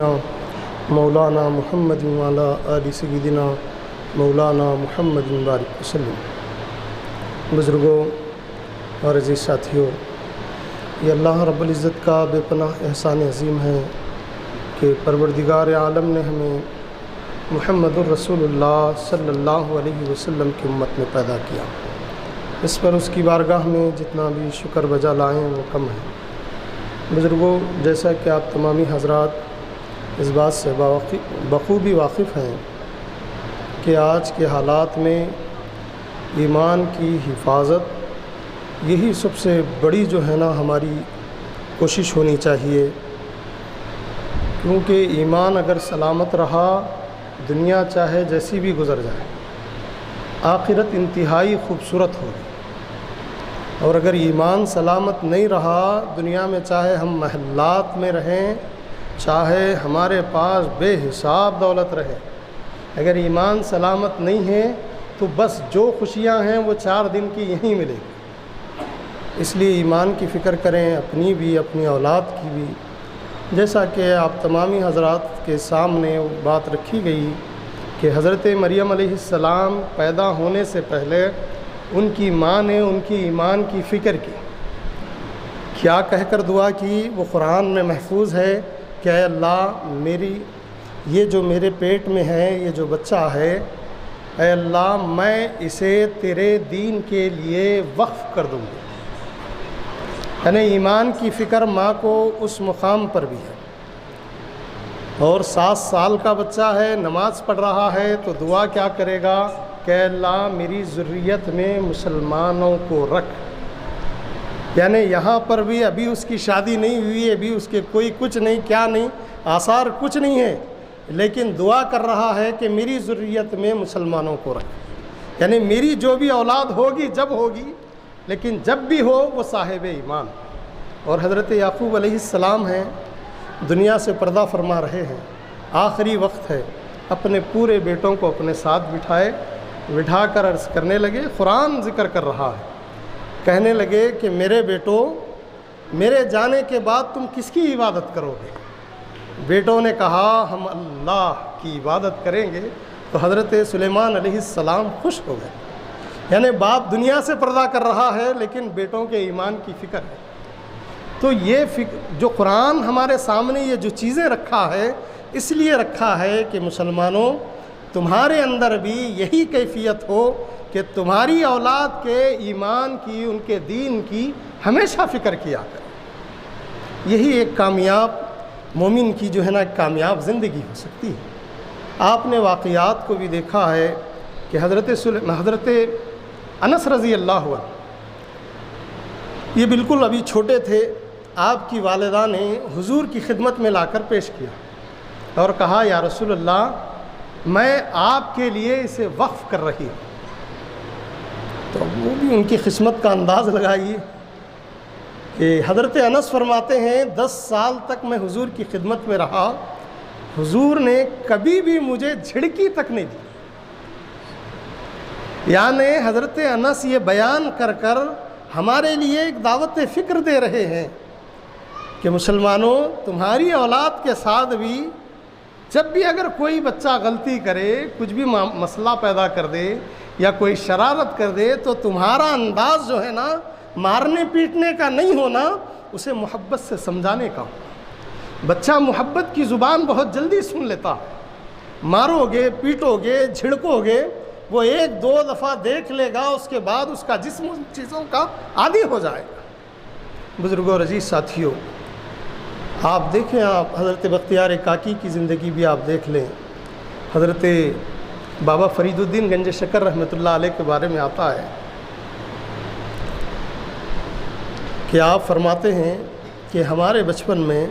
مولانا محمد وعلی آل سیدنا مولانا محمد بارک وسلم۔ بزرگوں اور عزیز ساتھیوں، یہ اللہ رب العزت کا بے پناہ احسان عظیم ہے کہ پروردگار عالم نے ہمیں محمد الرسول اللہ صلی اللہ علیہ وسلم کی امت میں پیدا کیا۔ اس پر اس کی بارگاہ میں جتنا بھی شکر بجا لائیں وہ کم ہے۔ بزرگوں، جیسا کہ آپ تمامی حضرات اس بات سے بخوبی واقف ہیں کہ آج کے حالات میں ایمان کی حفاظت یہی سب سے بڑی جو ہے نا ہماری کوشش ہونی چاہیے، کیونکہ ایمان اگر سلامت رہا دنیا چاہے جیسی بھی گزر جائے، آخرت انتہائی خوبصورت ہوگی، اور اگر ایمان سلامت نہیں رہا دنیا میں چاہے ہم محلات میں رہیں، چاہے ہمارے پاس بے حساب دولت رہے، اگر ایمان سلامت نہیں ہے تو بس جو خوشیاں ہیں وہ 4 دن کی یہیں ملے گی۔ اس لیے ایمان کی فکر کریں، اپنی بھی اپنی اولاد کی بھی۔ جیسا کہ آپ تمامی حضرات کے سامنے بات رکھی گئی کہ حضرت مریم علیہ السلام پیدا ہونے سے پہلے ان کی ماں نے ان کی ایمان کی فکر کی، کیا کہہ کر دعا کی، وہ قرآن میں محفوظ ہے کہ اے اللہ یہ جو میرے پیٹ میں ہے، یہ جو بچہ ہے، اے اللہ میں اسے تیرے دین کے لیے وقف کر دوں گی۔ یعنی ایمان کی فکر ماں کو اس مقام پر بھی ہے، اور 7 سال کا بچہ ہے، نماز پڑھ رہا ہے تو دعا کیا کرے گا کہ اے اللہ میری ذریت میں مسلمانوں کو رکھ۔ یعنی یہاں پر بھی ابھی اس کی شادی نہیں ہوئی، ابھی اس کے کوئی کچھ نہیں، کیا نہیں، آثار کچھ نہیں ہے، لیکن دعا کر رہا ہے کہ میری ذریت میں مسلمانوں کو رکھ۔ یعنی میری جو بھی اولاد ہوگی جب ہوگی، لیکن جب بھی ہو وہ صاحب ایمان۔ اور حضرت یعقوب علیہ السلام ہیں، دنیا سے پردہ فرما رہے ہیں، آخری وقت ہے، اپنے پورے بیٹوں کو اپنے ساتھ بٹھا کر عرض کرنے لگے، قرآن ذکر کر رہا ہے، کہنے لگے کہ میرے بیٹو، میرے جانے کے بعد تم کس کی عبادت کرو گے؟ بیٹوں نے کہا ہم اللہ کی عبادت کریں گے۔ تو حضرت سلیمان علیہ السلام خوش ہو گئے۔ یعنی باپ دنیا سے پردہ کر رہا ہے لیکن بیٹوں کے ایمان کی فکر ہے۔ تو یہ جو قرآن ہمارے سامنے یہ جو چیزیں رکھا ہے، اس لیے رکھا ہے کہ مسلمانوں تمہارے اندر بھی یہی کیفیت ہو کہ تمہاری اولاد کے ایمان کی، ان کے دین کی ہمیشہ فکر کیا کرے۔ یہی ایک کامیاب مومن کی جو ہے نا ایک کامیاب زندگی ہو سکتی ہے۔ آپ نے واقعات کو بھی دیکھا ہے کہ حضرت انس رضی اللہ عنہ، یہ بالکل ابھی چھوٹے تھے، آپ کی والدہ نے حضور کی خدمت میں لا کر پیش کیا اور کہا یا رسول اللہ میں آپ کے لیے اسے وقف کر رہی ہوں۔ تو وہ بھی ان کی قسمت کا انداز لگائیے کہ حضرت انس فرماتے ہیں 10 سال تک میں حضور کی خدمت میں رہا، حضور نے کبھی بھی مجھے جھڑکی تک نہیں دی۔ یعنی حضرت انس یہ بیان کر کر ہمارے لیے ایک دعوت فکر دے رہے ہیں کہ مسلمانوں تمہاری اولاد کے ساتھ بھی جب بھی اگر کوئی بچہ غلطی کرے، کچھ بھی مسئلہ پیدا کر دے یا کوئی شرارت کر دے، تو تمہارا انداز جو ہے نا مارنے پیٹنے کا نہیں ہونا، اسے محبت سے سمجھانے کا ہونا۔ بچہ محبت کی زبان بہت جلدی سن لیتا ہے، مارو گے، پیٹو گے، جھڑکو گے، وہ 1-2 دفعہ دیکھ لے گا، اس کے بعد اس کا جسم ان چیزوں کا عادی ہو جائے گا۔ بزرگوں اور عزیز ساتھیوں، آپ دیکھیں، آپ حضرت بختیار کاکی کی زندگی بھی آپ دیکھ لیں، حضرت بابا فرید الدین گنج شکر رحمۃ اللہ علیہ کے بارے میں آتا ہے کہ آپ فرماتے ہیں کہ ہمارے بچپن میں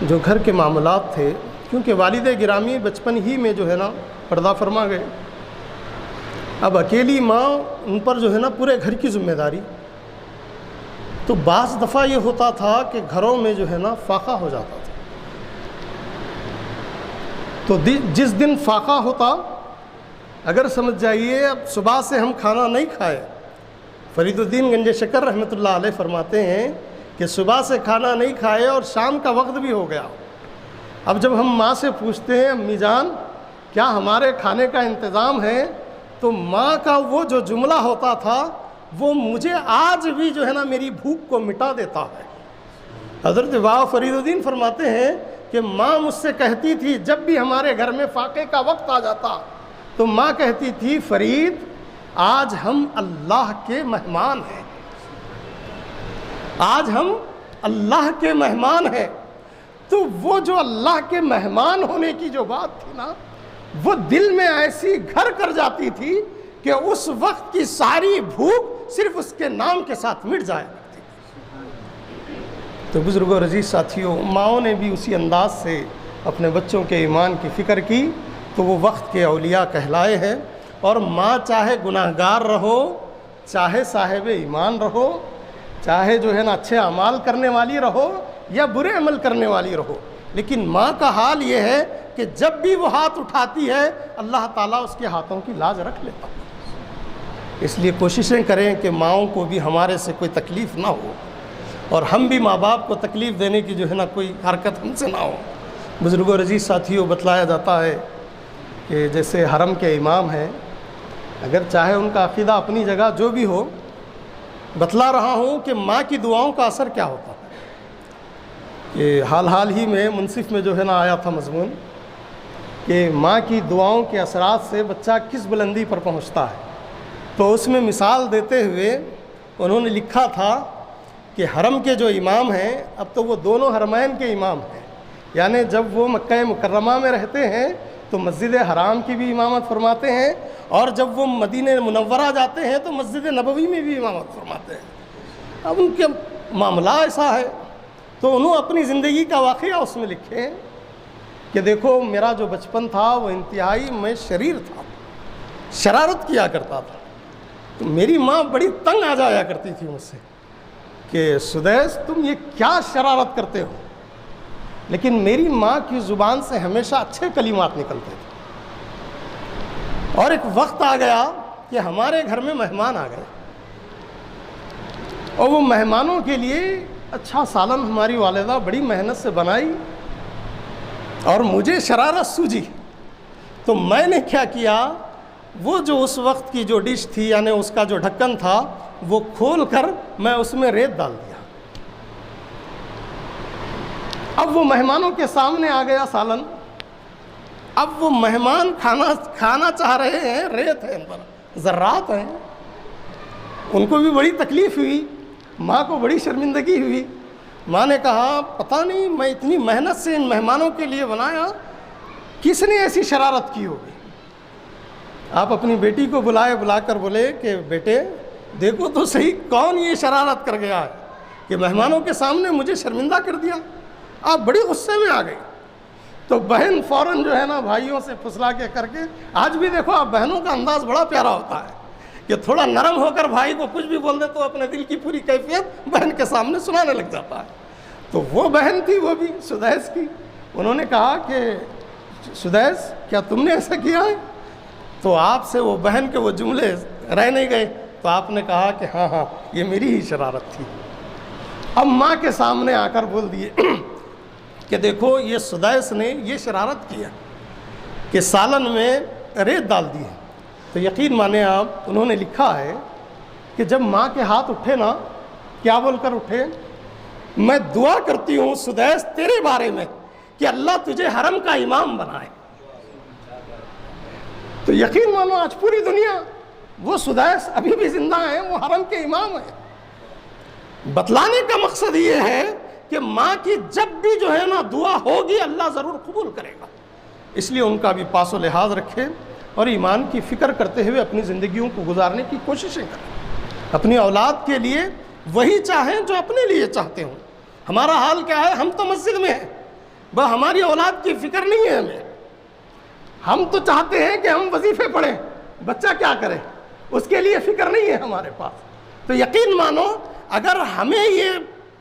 جو گھر کے معاملات تھے، کیونکہ والد گرامی بچپن ہی میں جو ہے نا پردہ فرما گئے، اب اکیلی ماں، ان پر جو ہے نا پورے گھر کی ذمہ داری، تو بعض دفعہ یہ ہوتا تھا کہ گھروں میں جو ہے نا فاقہ ہو جاتا تھا۔ تو جس دن فاقہ ہوتا، اگر سمجھ جائیے اب صبح سے ہم کھانا نہیں کھائے، فرید الدین گنج شکر رحمۃ اللہ علیہ فرماتے ہیں کہ صبح سے کھانا نہیں کھائے اور شام کا وقت بھی ہو گیا. اب جب ہم ماں سے پوچھتے ہیں امی جان کیا ہمارے کھانے کا انتظام ہے، تو ماں کا وہ جو جملہ ہوتا تھا وہ مجھے آج بھی جو ہے نا میری بھوک کو مٹا دیتا ہے. حضرت بابا فرید الدین فرماتے ہیں کہ ماں مجھ سے کہتی تھی جب بھی ہمارے گھر میں فاقے کا وقت آ جاتا تو ماں کہتی تھی فرید آج ہم اللہ کے مہمان ہیں، آج ہم اللہ کے مہمان ہیں. تو وہ جو اللہ کے مہمان ہونے کی جو بات تھی نا وہ دل میں ایسی گھر کر جاتی تھی کہ اس وقت کی ساری بھوک صرف اس کے نام کے ساتھ مٹ جایا کرتی تھی. تو بزرگوں اور عزیز ساتھیوں، ماؤں نے بھی اسی انداز سے اپنے بچوں کے ایمان کی فکر کی تو وہ وقت کے اولیاء کہلائے ہیں. اور ماں چاہے گناہ گار رہو، چاہے صاحب ایمان رہو، چاہے جو ہے نا اچھے اعمال کرنے والی رہو یا برے عمل کرنے والی رہو، لیکن ماں کا حال یہ ہے کہ جب بھی وہ ہاتھ اٹھاتی ہے اللہ تعالیٰ اس کے ہاتھوں کی لاج رکھ لیتا. اس لیے کوششیں کریں کہ ماؤں کو بھی ہمارے سے کوئی تکلیف نہ ہو اور ہم بھی ماں باپ کو تکلیف دینے کی جو ہے نا کوئی حرکت ہم سے نہ ہو. بزرگوں اور عزیز ساتھیوں، بتلایا جاتا ہے کہ جیسے حرم کے امام ہیں، اگر چاہے ان کا عقیدہ اپنی جگہ جو بھی ہو، بتلا رہا ہوں کہ ماں کی دعاؤں کا اثر کیا ہوتا ہے. کہ حال ہی میں منصف میں جو ہے نا آیا تھا مضمون کہ ماں کی دعاؤں کے اثرات سے بچہ کس بلندی پر پہنچتا ہے. تو اس میں مثال دیتے ہوئے انہوں نے لکھا تھا کہ حرم کے جو امام ہیں، اب تو وہ دونوں حرمین کے امام ہیں، یعنی جب وہ مکہ مکرمہ میں رہتے ہیں تو مسجد حرام کی بھی امامت فرماتے ہیں، اور جب وہ مدینہ منورہ جاتے ہیں تو مسجد نبوی میں بھی امامت فرماتے ہیں. اب ان کے معاملہ ایسا ہے تو انہوں اپنی زندگی کا واقعہ اس میں لکھے کہ دیکھو میرا جو بچپن تھا وہ انتہائی میں شریر تھا، شرارت کیا کرتا تھا. تو میری ماں بڑی تنگ آ جایا کرتی تھی مجھ سے کہ سدیس تم یہ کیا شرارت کرتے ہو، لیکن میری ماں کی زبان سے ہمیشہ اچھے کلمات نکلتے تھے. اور ایک وقت آ گیا کہ ہمارے گھر میں مہمان آ گئے اور وہ مہمانوں کے لیے اچھا سالن ہماری والدہ بڑی محنت سے بنائی اور مجھے شرارت سوجی. تو میں نے کیا کیا، وہ جو اس وقت کی جو ڈش تھی یعنی اس کا جو ڈھکن تھا وہ کھول کر میں اس میں ریت ڈال دیا. اب وہ مہمانوں کے سامنے آ گیا سالن. اب وہ مہمان کھانا چاہ رہے ہیں، ریت ہے ان پر، ذرات ہیں. ان کو بھی بڑی تکلیف ہوئی، ماں کو بڑی شرمندگی ہوئی. ماں نے کہا پتہ نہیں میں اتنی محنت سے ان مہمانوں کے لیے بنایا، کس نے ایسی شرارت کی ہوگی. آپ اپنی بیٹی کو بلا کر بولے کہ بیٹے دیکھو تو صحیح کون یہ شرارت کر گیا ہے کہ مہمانوں کے سامنے مجھے شرمندہ کر دیا. آپ بڑی غصے میں آ گئی. تو بہن فوراً جو ہے نا بھائیوں سے پھسلا کے کر کے، آج بھی دیکھو آپ بہنوں کا انداز بڑا پیارا ہوتا ہے کہ تھوڑا نرم ہو کر بھائی کو کچھ بھی بول دے تو اپنے دل کی پوری کیفیت بہن کے سامنے سنانے لگ جاتا ہے. تو وہ بہن تھی، وہ بھی سدیس کی. انہوں نے کہا کہ سدیس کیا تم نے ایسا کیا ہے؟ تو آپ سے وہ بہن کے وہ جملے رہ نہیں گئے. تو آپ نے کہا کہ ہاں یہ میری ہی شرارت تھی. اب ماں کے سامنے آ کر بول دیے کہ دیکھو یہ سدیس نے یہ شرارت کیا کہ سالن میں ریت ڈال دی ہے. تو یقین مانیں آپ، انہوں نے لکھا ہے کہ جب ماں کے ہاتھ اٹھے نا، کیا بول کر اٹھے، میں دعا کرتی ہوں سدیس تیرے بارے میں کہ اللہ تجھے حرم کا امام بنائے. تو یقین مانو آج پوری دنیا، وہ سدیس ابھی بھی زندہ ہیں، وہ حرم کے امام ہیں. بتلانے کا مقصد یہ ہے کہ ماں کی جب بھی جو ہے نا دعا ہوگی اللہ ضرور قبول کرے گا. اس لیے ان کا بھی پاس و لحاظ رکھیں اور ایمان کی فکر کرتے ہوئے اپنی زندگیوں کو گزارنے کی کوششیں کریں. اپنی اولاد کے لیے وہی چاہیں جو اپنے لیے چاہتے ہوں. ہمارا حال کیا ہے، ہم تو مسجد میں ہیں، بس ہماری اولاد کی فکر نہیں ہے ہمیں. ہم تو چاہتے ہیں کہ ہم وظیفے پڑھیں، بچہ کیا کرے اس کے لیے فکر نہیں ہے ہمارے پاس. تو یقین مانو اگر ہمیں یہ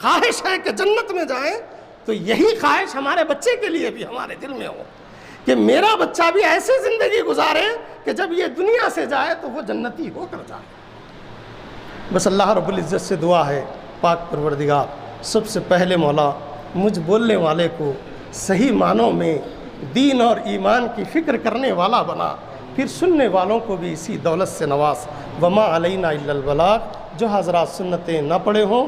خواہش ہے کہ جنت میں جائیں تو یہی خواہش ہمارے بچے کے لیے بھی ہمارے دل میں ہو کہ میرا بچہ بھی ایسی زندگی گزارے کہ جب یہ دنیا سے جائے تو وہ جنتی ہو کر جائے. بس اللہ رب العزت سے دعا ہے، پاک پروردگار سب سے پہلے مولا مجھ بولنے والے کو صحیح معنوں میں دین اور ایمان کی فکر کرنے والا بنا، پھر سننے والوں کو بھی اسی دولت سے نواز۔ وما علینا الا البلاغ، جو حضرات سنتیں نہ پڑھے ہوں